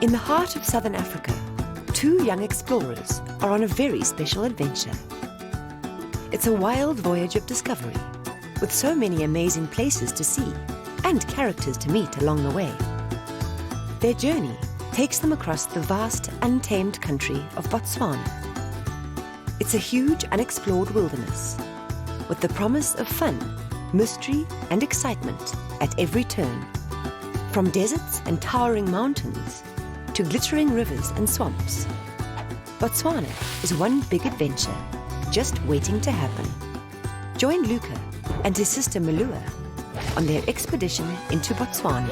In the heart of southern Africa, two young explorers are on a very special adventure. It's a wild voyage of discovery, with so many amazing places to see and characters to meet along the way. Their journey takes them across the vast, untamed country of Botswana. It's a huge, unexplored wilderness, with the promise of fun, mystery, and excitement at every turn. From deserts and towering mountains to glittering rivers and swamps, Botswana is one big adventure just waiting to happen. Join Luca and his sister Melua on their expedition into Botswana.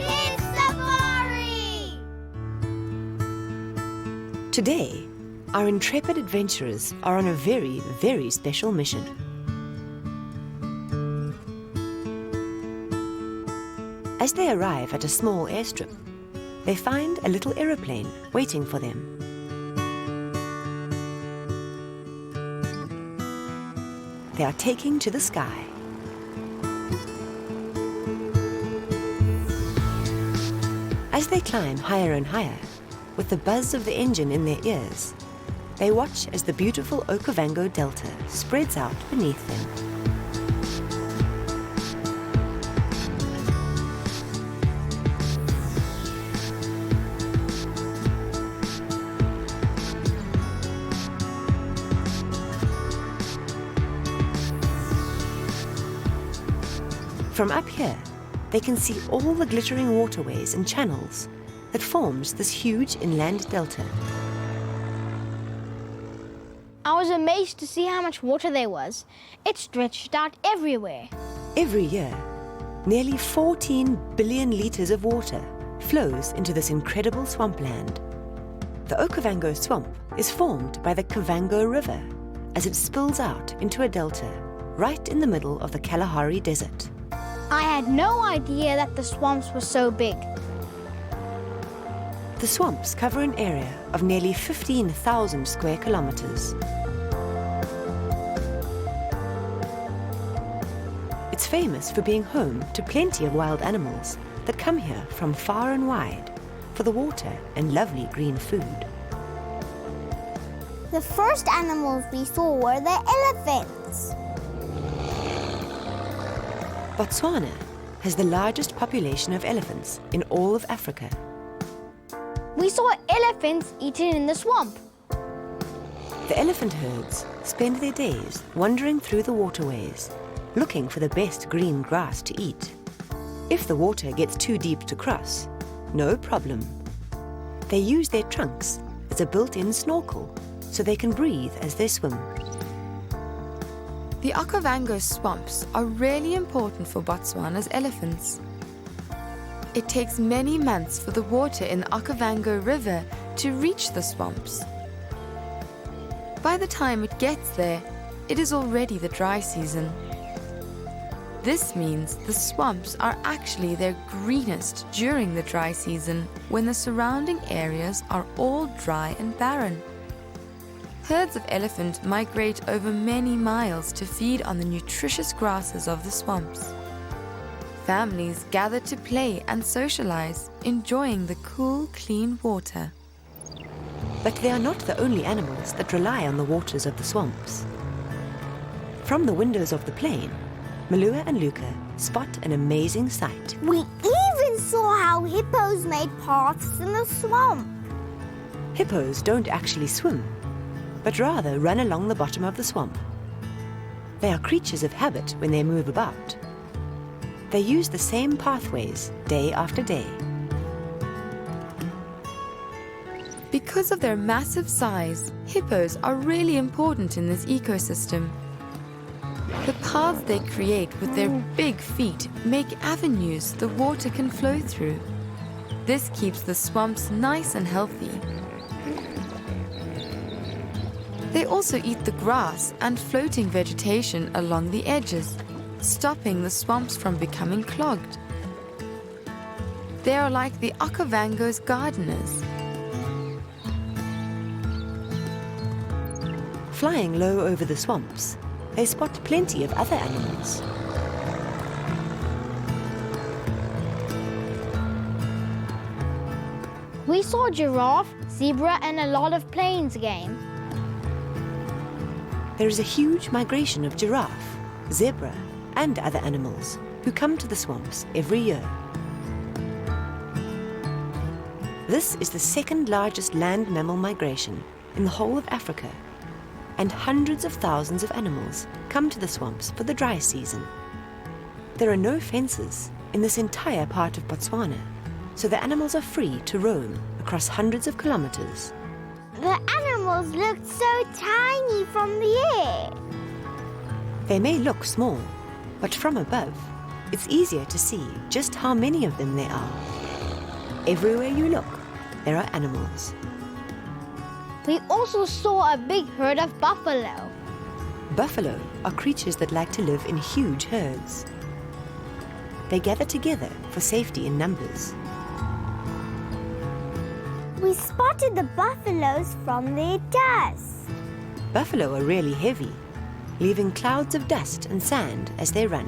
Today, our intrepid adventurers are on a very, very special mission. As they arrive at a small airstrip, they find a little aeroplane waiting for them. They are taking to the sky. As they climb higher and higher, with the buzz of the engine in their ears, they watch as the beautiful Okavango Delta spreads out beneath them. From up here, they can see all the glittering waterways and channels that forms this huge inland delta. I was amazed to see how much water there was. It stretched out everywhere. Every year, nearly 14 billion litres of water flows into this incredible swampland. The Okavango swamp is formed by the Okavango River as it spills out into a delta right in the middle of the Kalahari Desert. I had no idea that the swamps were so big. The swamps cover an area of nearly 15,000 square kilometers. It's famous for being home to plenty of wild animals that come here from far and wide for the water and lovely green food. The first animals we saw were the elephants. Botswana has the largest population of elephants in all of Africa. We saw elephants eating in the swamp. The elephant herds spend their days wandering through the waterways, looking for the best green grass to eat. If the water gets too deep to cross, no problem. They use their trunks as a built-in snorkel so they can breathe as they swim. The Okavango swamps are really important for Botswana's elephants. It takes many months for the water in the Okavango River to reach the swamps. By the time it gets there, it is already the dry season. This means the swamps are actually their greenest during the dry season, when the surrounding areas are all dry and barren. Herds of elephant migrate over many miles to feed on the nutritious grasses of the swamps. Families gather to play and socialize, enjoying the cool, clean water. But they are not the only animals that rely on the waters of the swamps. From the windows of the plane, Melua and Luca spot an amazing sight. We even saw how hippos made paths in the swamp. Hippos don't actually swim, but rather run along the bottom of the swamp. They are creatures of habit when they move about. They use the same pathways day after day. Because of their massive size, hippos are really important in this ecosystem. The paths they create with their big feet make avenues the water can flow through. This keeps the swamps nice and healthy. They also eat the grass and floating vegetation along the edges, stopping the swamps from becoming clogged. They are like the Okavango's gardeners. Flying low over the swamps, they spot plenty of other animals. We saw giraffe, zebra, and a lot of plains game. There is a huge migration of giraffe, zebra, and other animals who come to the swamps every year. This is the second largest land mammal migration in the whole of Africa, and hundreds of thousands of animals come to the swamps for the dry season. There are no fences in this entire part of Botswana, so the animals are free to roam across hundreds of kilometers. The animals looked so tiny from the air. They may look small, but from above, it's easier to see just how many of them there are. Everywhere you look, there are animals. We also saw a big herd of buffalo. Buffalo are creatures that like to live in huge herds. They gather together for safety in numbers. We spotted the buffaloes from their dust. Buffalo are really heavy, leaving clouds of dust and sand as they run.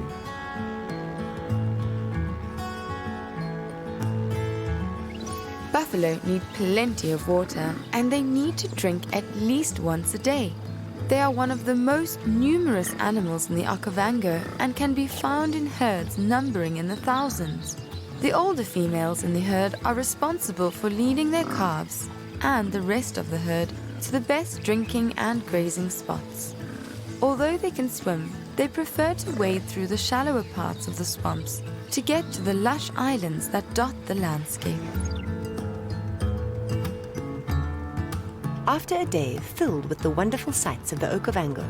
Buffalo need plenty of water, and they need to drink at least once a day. They are one of the most numerous animals in the Okavango and can be found in herds numbering in the thousands. The older females in the herd are responsible for leading their calves and the rest of the herd to the best drinking and grazing spots. Although they can swim, they prefer to wade through the shallower parts of the swamps to get to the lush islands that dot the landscape. After a day filled with the wonderful sights of the Okavango,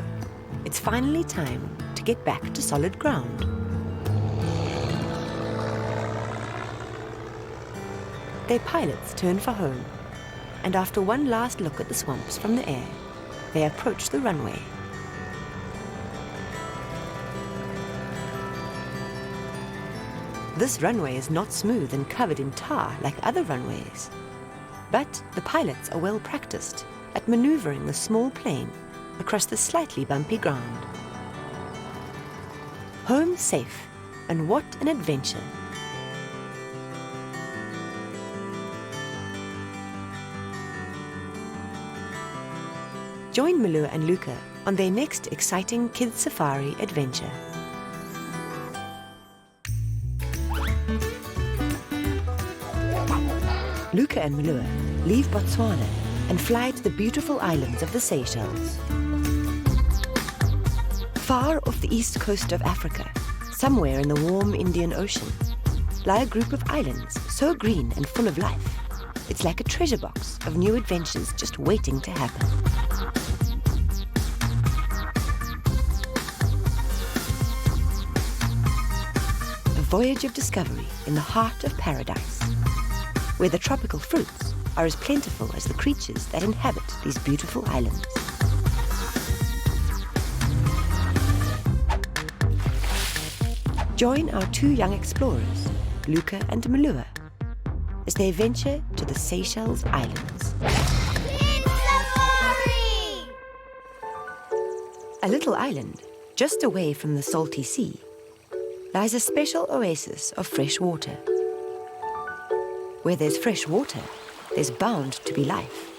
it's finally time to get back to solid ground. Their pilots turn for home, and after one last look at the swamps from the air, they approach the runway. This runway is not smooth and covered in tar like other runways. But the pilots are well practiced at maneuvering the small plane across the slightly bumpy ground. Home safe, and what an adventure! Join Melua and Luca on their next exciting kids safari adventure. Luca and Melua leave Botswana and fly to the beautiful islands of the Seychelles. Far off the east coast of Africa, somewhere in the warm Indian Ocean, lie a group of islands so green and full of life. It's like a treasure box of new adventures just waiting to happen. A voyage of discovery in the heart of paradise, where the tropical fruits are as plentiful as the creatures that inhabit these beautiful islands. Join our two young explorers, Luca and Melua, as they venture to the Seychelles Islands. A little island, just away from the salty sea, lies a special oasis of fresh water. Where there's fresh water, there's bound to be life.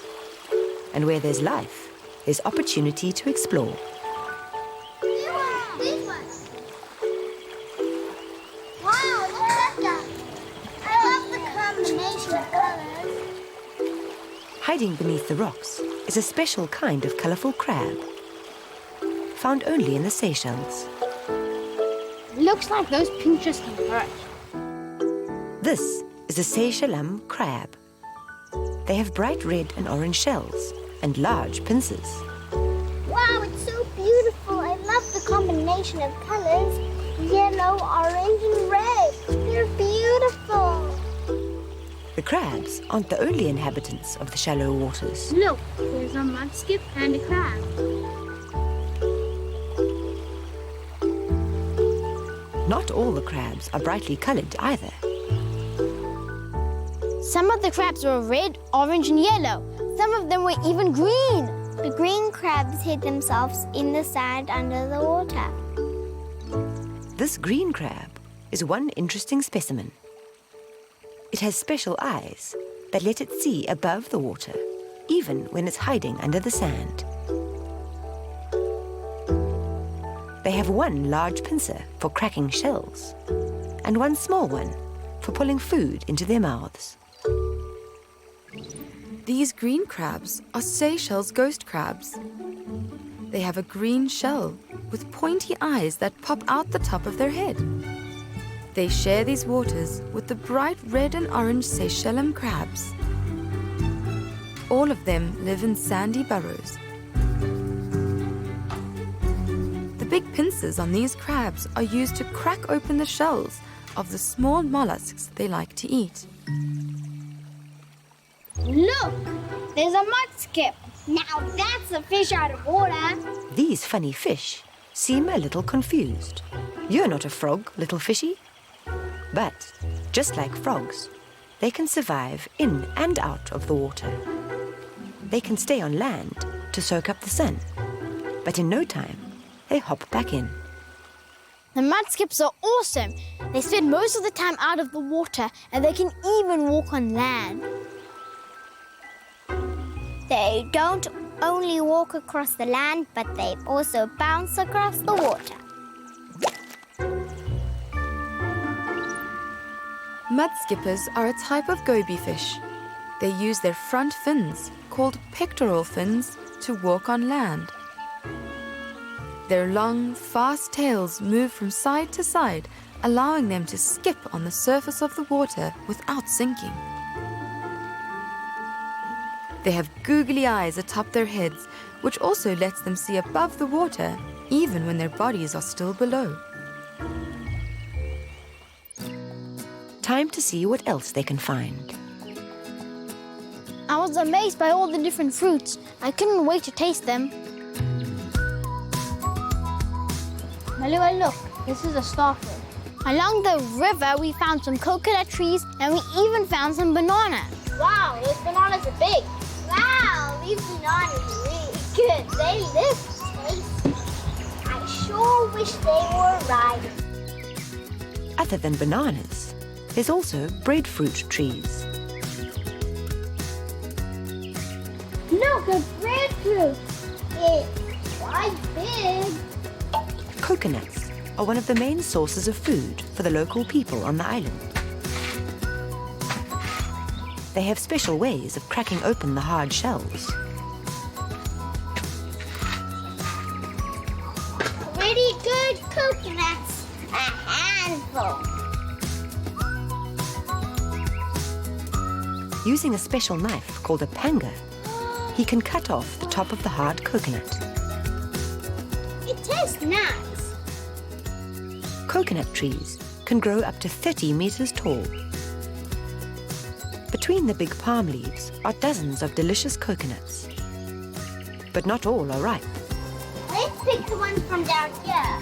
And where there's life, there's opportunity to explore. Wow, look at that. I love the combination of colors. Hiding beneath the rocks is a special kind of colorful crab, found only in the Seychelles. Looks like those pinchers can hurt. This is a Seychelles crab. They have bright red and orange shells and large pincers. Wow, it's so beautiful. I love the combination of colors. Yellow, orange, and red. They're beautiful. The crabs aren't the only inhabitants of the shallow waters. Look, there's a mudskip and a crab. Not all the crabs are brightly colored either. Some of the crabs were red, orange, and yellow. Some of them were even green. The green crabs hid themselves in the sand under the water. This green crab is one interesting specimen. It has special eyes that let it see above the water, even when it's hiding under the sand. They have one large pincer for cracking shells and one small one for pulling food into their mouths. These green crabs are Seychelles ghost crabs. They have a green shell with pointy eyes that pop out the top of their head. They share these waters with the bright red and orange Seychellen crabs. All of them live in sandy burrows. The big pincers on these crabs are used to crack open the shells of the small mollusks they like to eat. Look, there's a mud skip. Now that's a fish out of water. These funny fish seem a little confused. You're not a frog, little fishy. But, just like frogs, they can survive in and out of the water. They can stay on land to soak up the sun, but in no time, they hop back in. The mud skips are awesome. They spend most of the time out of the water and they can even walk on land. They don't only walk across the land, but they also bounce across the water. Mud skippers are a type of goby fish. They use their front fins, called pectoral fins, to walk on land. Their long, fast tails move from side to side, allowing them to skip on the surface of the water without sinking. They have googly eyes atop their heads, which also lets them see above the water, even when their bodies are still below. Time to see what else they can find. I was amazed by all the different fruits. I couldn't wait to taste them. Melua, look, this is a starfruit. Along the river, we found some coconut trees and we even found some bananas. Wow, those bananas are big. Wow, these bananas are really good. They look tasty. I sure wish they were ripe. Other than bananas, there's also breadfruit trees. Look, a breadfruit. It's quite big. Coconuts are one of the main sources of food for the local people on the island. They have special ways of cracking open the hard shells. Pretty good coconuts. A handful. Using a special knife called a panga, he can cut off the top of the hard coconut. It tastes nice. Coconut trees can grow up to 30 meters tall. Between the big palm leaves are dozens of delicious coconuts. But not all are ripe. Let's pick the one from down here.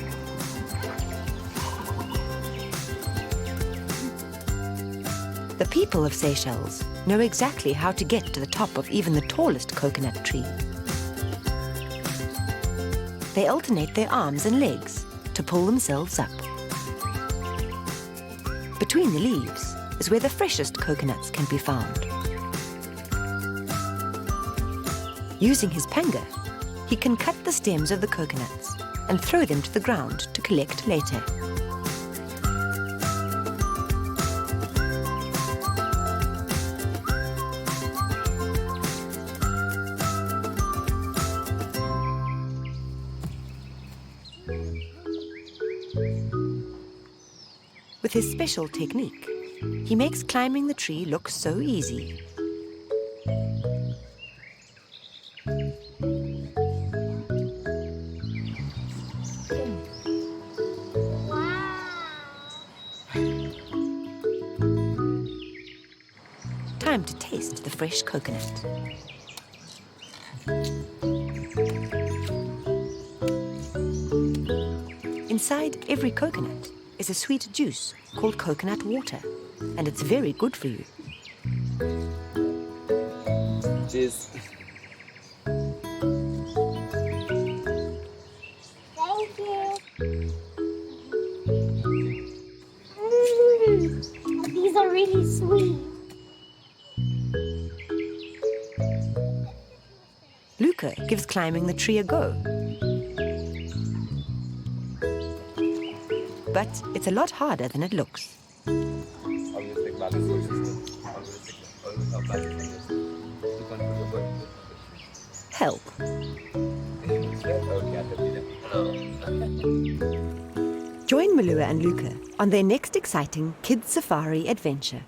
The people of Seychelles know exactly how to get to the top of even the tallest coconut tree. They alternate their arms and legs to pull themselves up. Between the leaves is where the freshest coconuts can be found. Using his panga, he can cut the stems of the coconuts and throw them to the ground to collect later. With his special technique, he makes climbing the tree look so easy. Time to taste the fresh coconut. Inside every coconut is a sweet juice called coconut water, and it's very good for you. Cheers. Thank you. These are really sweet. Luca gives climbing the tree a go. But it's a lot harder than it looks. Help. Join Melua and Luca on their next exciting kids safari adventure.